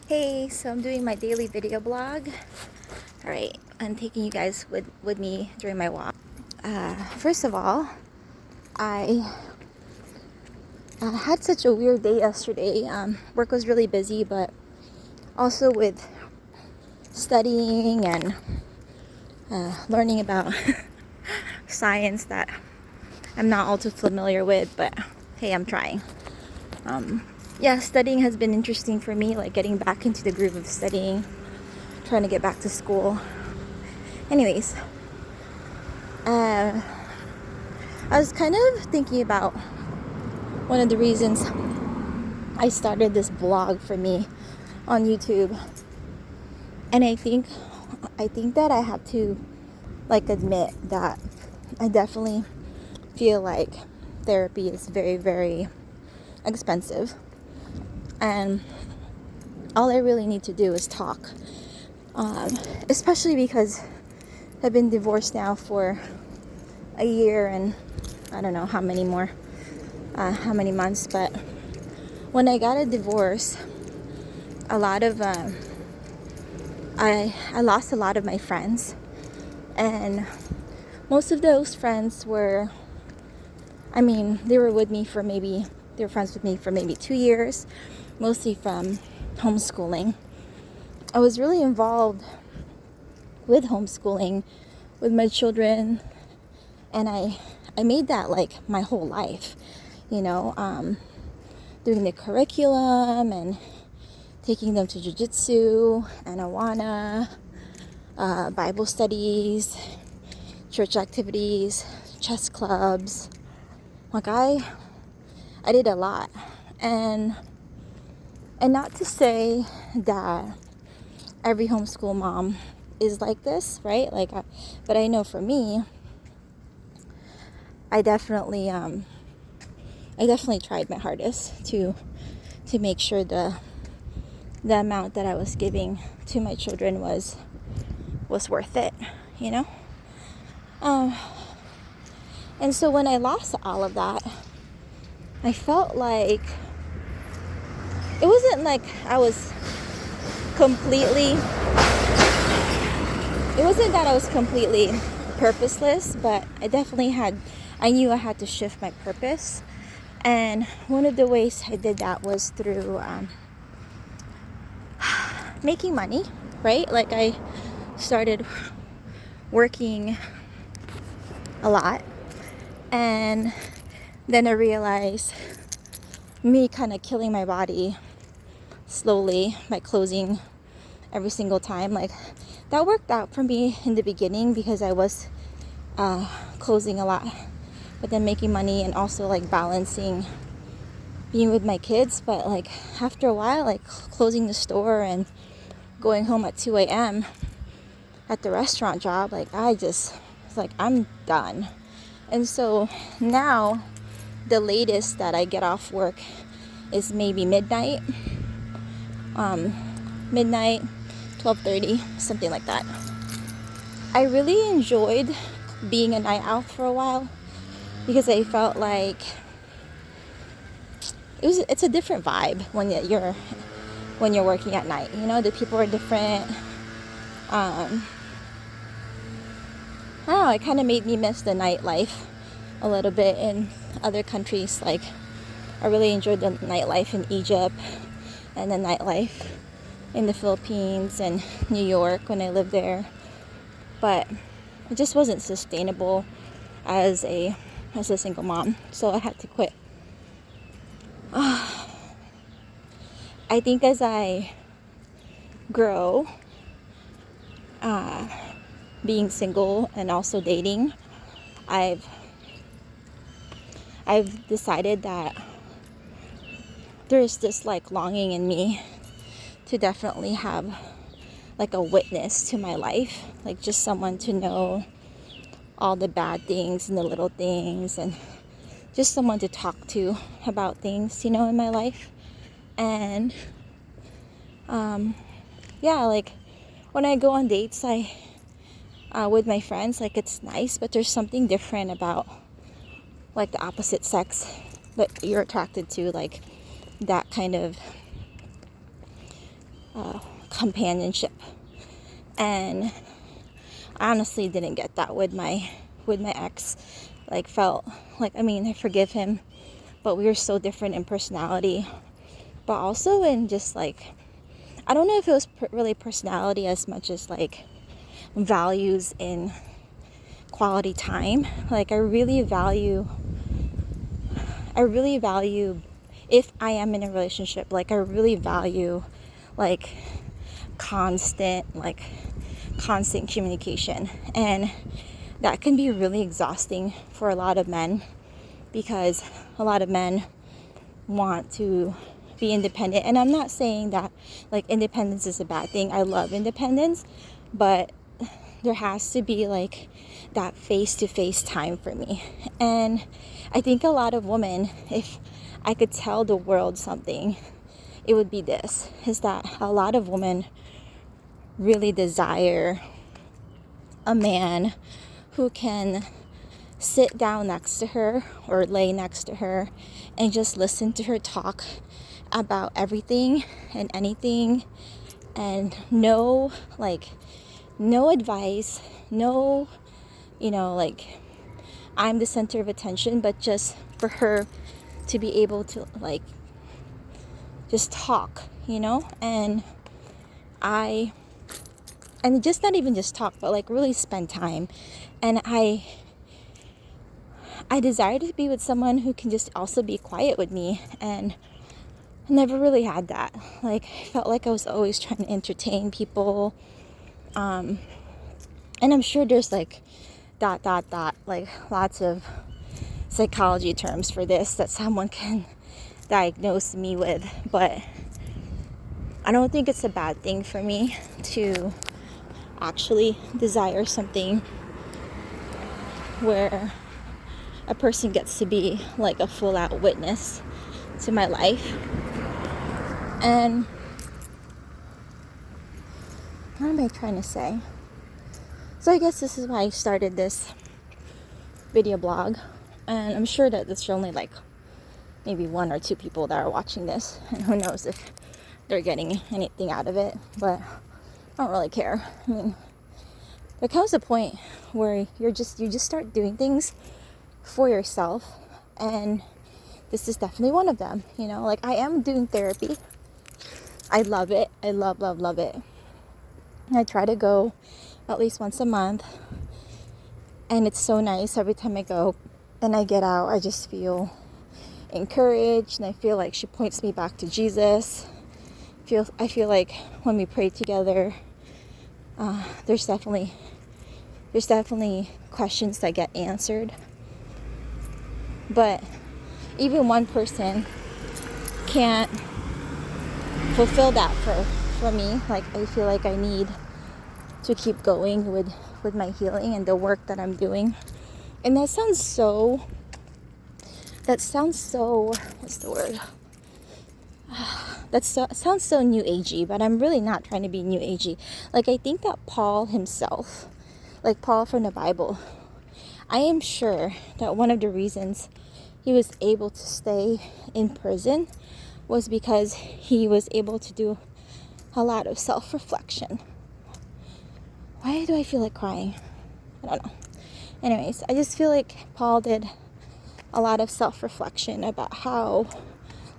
Hey, so I'm doing my daily video blog. All right, I'm taking you guys with me during my walk. First of all, I had such a weird day yesterday. Work was really busy, but also with studying and learning about science that I'm not all too familiar with, but hey, I'm trying. Yeah, studying has been interesting for me, like getting back into the groove of studying, trying to get back to school. Anyways, I was kind of thinking about one of the reasons I started this blog for me on YouTube, and I think that I have to admit that I definitely feel like therapy is very, very expensive, and all I really need to do is talk. Especially because I've been divorced now for a year and I don't know how many months, but when I got a divorce, a lot of I lost a lot of my friends, and most of those friends were, they were friends with me for maybe 2 years, mostly from homeschooling. I was really involved with homeschooling with my children, and I made that like my whole life, doing the curriculum and taking them to jiu-jitsu and Awana, Bible studies, church activities, chess clubs. Like I did a lot, and not to say that every homeschool mom is like this, right? But I know for me, I definitely tried my hardest to make sure the amount that I was giving to my children was worth it, you know? And so when I lost all of that, I felt like it wasn't like I was completely, it wasn't that I was completely purposeless, but I knew I had to shift my purpose. And one of the ways I did that was through making money, right? Like I started working a lot, and then I realized me kind of killing my body slowly by closing every single time. Like that worked out for me in the beginning because I was closing a lot, but then making money and also like balancing being with my kids. But like after a while, like closing the store and going home at 2 a.m. at the restaurant job, like I just was like, I'm done. And so now the latest that I get off work is maybe midnight, 12:30, something like that. I really enjoyed being a night owl for a while because I felt like it's a different vibe when you're working at night. The people are different. I don't know, it kind of made me miss the nightlife a little bit in other countries. Like I really enjoyed the nightlife in Egypt and the nightlife in the Philippines and New York when I lived there. But it just wasn't sustainable as a single mom, so I had to quit. I think as I grow, being single and also dating, I've decided that there's this like longing in me to definitely have like a witness to my life, like just someone to know all the bad things and the little things, and just someone to talk to about things, in my life. And like when I go on dates, with my friends, like it's nice, but there's something different about like the opposite sex that you're attracted to, like that kind of companionship. And I honestly didn't get that with my ex. Like, felt like, I mean, I forgive him, but we were so different in personality, but also in just like, I don't know if it was really personality as much as like values in quality time. Like, I really value if I am in a relationship, like, I really value like constant communication. And that can be really exhausting for a lot of men, because a lot of men want to be independent. And I'm not saying that like independence is a bad thing. I love independence, but there has to be like that face-to-face time for me. And I think a lot of women, if I could tell the world something, it would be this, is that a lot of women really desire a man who can sit down next to her or lay next to her and just listen to her talk about everything and anything, and no advice, no, like, I'm the center of attention, but just for her to be able to like just talk, and just not even just talk, but like really spend time. And I desire to be with someone who can just also be quiet with me, and I never really had that. Like, I felt like I was always trying to entertain people, and I'm sure there's like like lots of psychology terms for this that someone can diagnose me with, but I don't think it's a bad thing for me to actually desire something where a person gets to be like a full out witness to my life. And what am I trying to say? So I guess this is why I started this video blog, and I'm sure that there's only like maybe 1 or 2 people that are watching this, and who knows if they're getting anything out of it, but I don't really care. I mean, there comes a point where you just start doing things for yourself, and this is definitely one of them. Like, I am doing therapy. I love it. I love it. I try to go at least once a month, and it's so nice. Every time I go and I get out, I just feel encouraged, and I feel like she points me back to Jesus. I feel like when we pray together, there's definitely questions that get answered. But even one person can't fulfill that for me. Like, I feel like I need to keep going with my healing and the work that I'm doing. And that sounds so, what's the word? Sounds so new agey, but I'm really not trying to be new agey. Like, I think that Paul himself, like Paul from the Bible, I am sure that one of the reasons he was able to stay in prison was because he was able to do a lot of self-reflection. Why do I feel like crying? I don't know. Anyways, I just feel like Paul did a lot of self-reflection about how,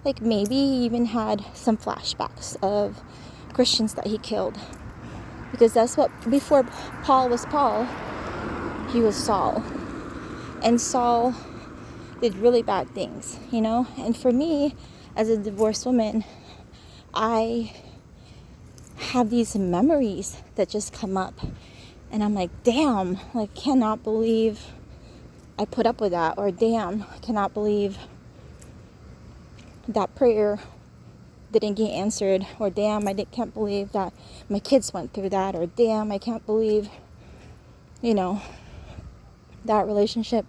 like, maybe he even had some flashbacks of Christians that he killed. Because that's what, before Paul was Paul, he was Saul. And Saul did really bad things, And for me, as a divorced woman, I have these memories that just come up. And I'm like, damn, like, cannot believe I put up with that. Or damn, I cannot believe that prayer didn't get answered. Or damn, can't believe that my kids went through that. Or damn, I can't believe, that relationship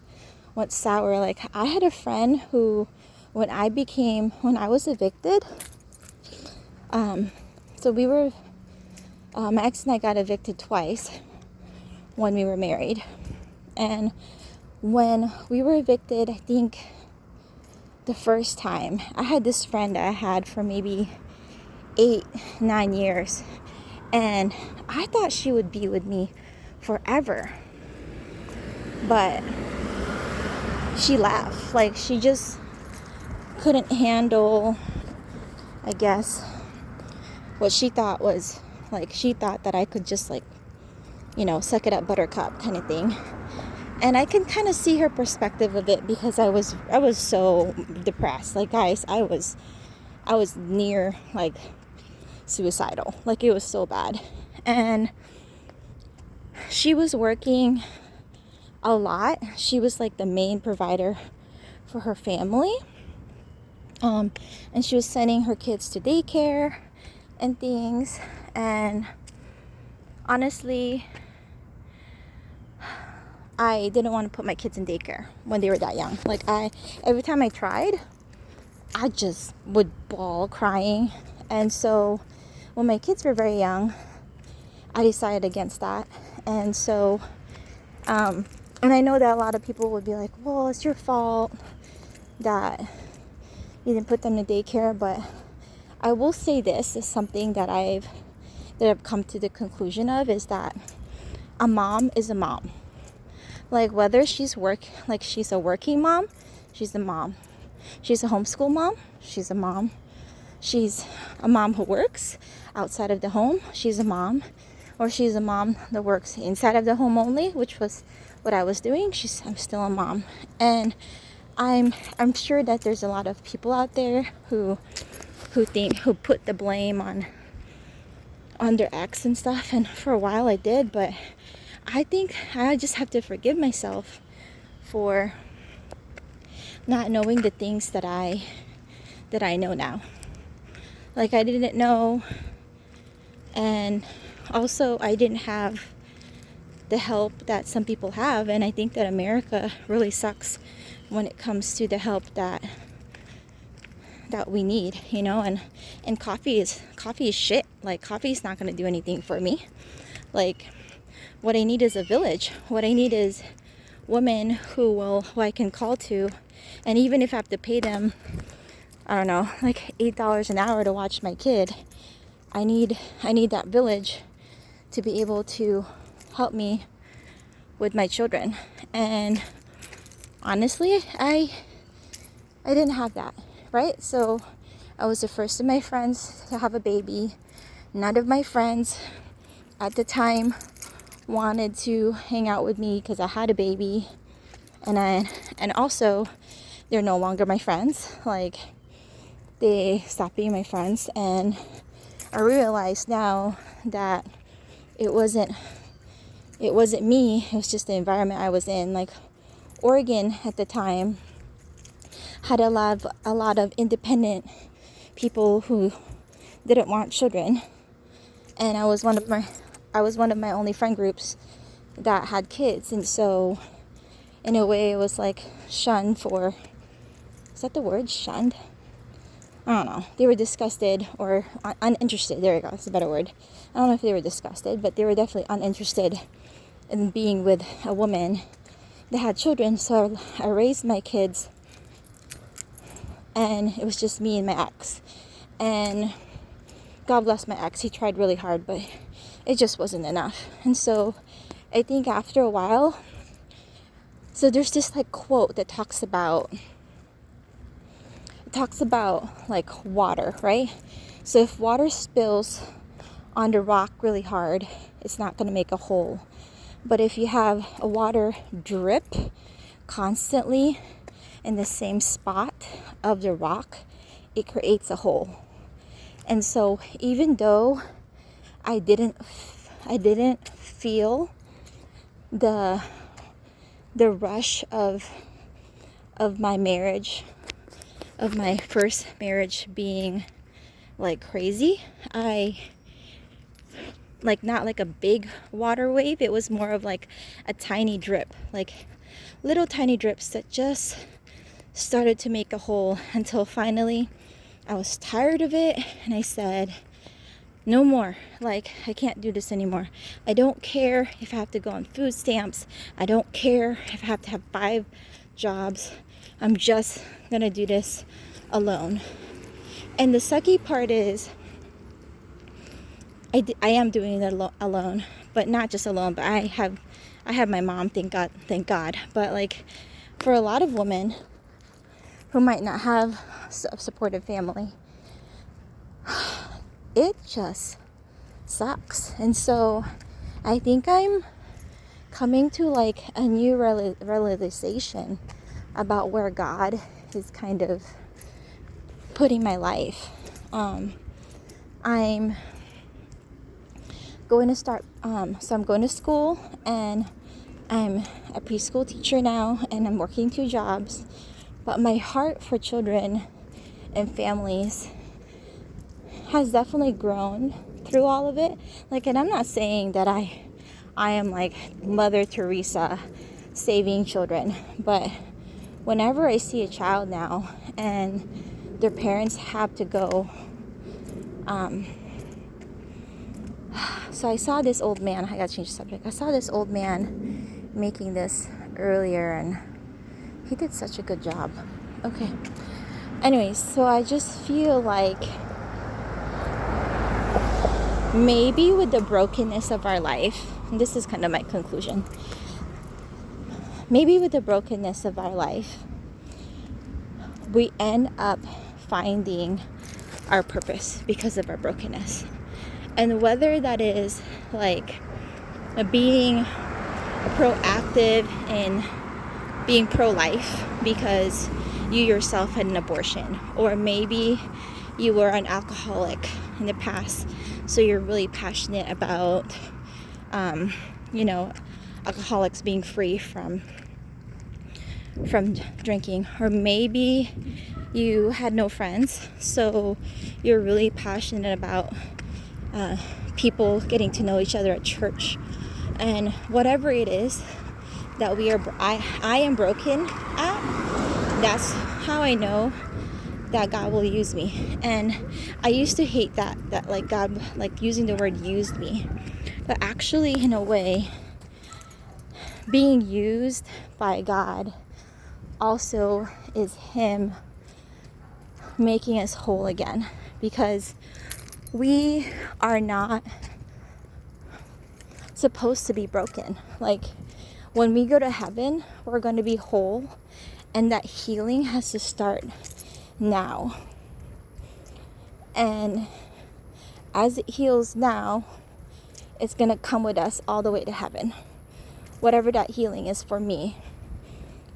went sour. Like, I had a friend who, when I was evicted, so we were, my ex and I got evicted twice when we were married. And when we were evicted, I think the first time, I had this friend that I had for maybe 8-9 years, and I thought she would be with me forever, but she left. Like, she just couldn't handle, I guess, what she thought was, like, she thought that I could just, like, suck it up, buttercup kind of thing. And I can kind of see her perspective of it, because I was so depressed. Like, guys, I was near, like, suicidal. Like, it was so bad. And she was working a lot. She was like the main provider for her family. And she was sending her kids to daycare and things. And honestly, I didn't want to put my kids in daycare when they were that young. Like, every time I tried, I just would bawl crying. And so when my kids were very young, I decided against that. And so, and I know that a lot of people would be like, well, it's your fault that you didn't put them in daycare. But I will say this is something that I've come to the conclusion of, is that a mom is a mom. Like, whether she's a working mom, she's a mom. She's a homeschool mom, she's a mom. She's a mom who works outside of the home, she's a mom. Or she's a mom that works inside of the home only, which was what I was doing. I'm still a mom. And I'm sure that there's a lot of people out there who put the blame on their ex and stuff. And for a while I did, but I think I just have to forgive myself for not knowing the things that I know now. Like, I didn't know, and also I didn't have the help that some people have. And I think that America really sucks when it comes to the help that we need, and coffee is shit. Like, coffee is not going to do anything for me. Like, what I need is a village. What I need is women who I can call to. And even if I have to pay them, I don't know, like $8 an hour to watch my kid, I need that village to be able to help me with my children. And honestly, I didn't have that, right? So I was the first of my friends to have a baby. None of my friends at the time wanted to hang out with me because I had a baby. And also, they're no longer my friends. Like, they stopped being my friends. And I realize now that it wasn't me, it was just the environment I was in. Like, Oregon at the time had a lot of independent people who didn't want children, and I was one of my only friend groups that had kids. And so in a way it was like shunned for, is that the word, shunned? I don't know. They were disgusted or uninterested. There you go. That's a better word. I don't know if they were disgusted, but they were definitely uninterested in being with a woman that had children. So I raised my kids, and it was just me and my ex. And God bless my ex. He tried really hard, but it just wasn't enough. And so I think after a while, so there's this like quote that talks about like water, right? So if water spills on the rock really hard, it's not going to make a hole. But if you have a water drip constantly in the same spot of the rock, it creates a hole. And so even though I didn't feel the rush of my marriage, of my first marriage being like crazy, not like a big water wave. It was more of like a tiny drip, like little tiny drips that just started to make a hole, until finally I was tired of it and I said, no more. Like, I can't do this anymore. I don't care if I have to go on food stamps. I don't care if I have to have 5 jobs. I'm just gonna do this alone. And the sucky part is, I am doing it alone, but not just alone, but I have my mom, thank God. But like for a lot of women who might not have a supportive family, it just sucks. And so I think I'm coming to like a new realization about where God is kind of putting my life. I'm going to start, so I'm going to school, and I'm a preschool teacher now, and I'm working 2 jobs. But my heart for children and families has definitely grown through all of it. Like, and I'm not saying that I am like Mother Teresa saving children, but whenever I see a child now and their parents have to go, so I saw this old man, I gotta change the subject. I saw this old man making this earlier, and he did such a good job. Okay. Anyways, so I just feel like maybe with the brokenness of our life, and this is kind of my conclusion, maybe with the brokenness of our life, we end up finding our purpose because of our brokenness. And whether that is like being proactive in being pro-life because you yourself had an abortion, or maybe you were an alcoholic in the past, so you're really passionate about alcoholics being free from drinking. Or maybe you had no friends, so you're really passionate about people getting to know each other at church. And whatever it is that I am broken at, that's how I know that God will use me. And I used to hate that like God, like using the word used me, but actually in a way being used by God also is Him making us whole again, because we are not supposed to be broken. Like when we go to heaven, we're going to be whole, and that healing has to start now. And as it heals now, it's going to come with us all the way to heaven. Whatever that healing is for me,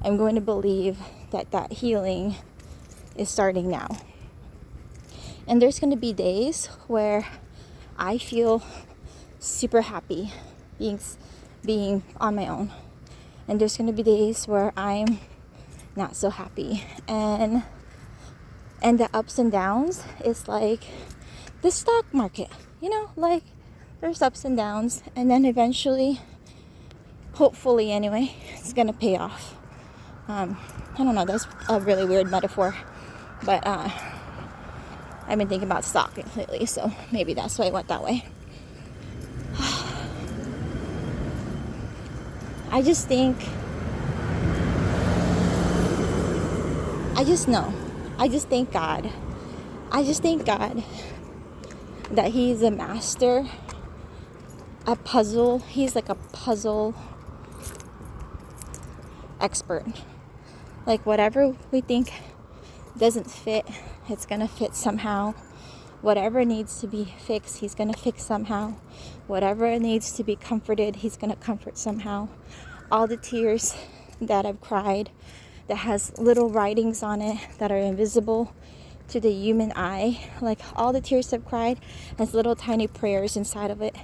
I'm going to believe that healing is starting now. And there's going to be days where I feel super happy being on my own. And there's going to be days where I'm not so happy. And the ups and downs is like the stock market, like there's ups and downs, and then eventually, hopefully anyway, it's going to pay off. I don't know, that's a really weird metaphor, but I've been thinking about stock lately, so maybe that's why I went that way. I just thank God. I just thank God that He's a master at puzzle. He's like a puzzle expert. Like whatever we think doesn't fit, it's gonna fit somehow. Whatever needs to be fixed, He's gonna fix somehow. Whatever needs to be comforted, He's gonna comfort somehow. All the tears that I've cried, that has little writings on it that are invisible to the human eye, like all the tears I've cried has little tiny prayers inside of it.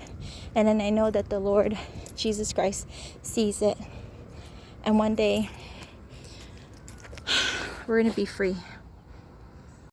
And then I know that the Lord Jesus Christ sees it, and one day we're gonna be free.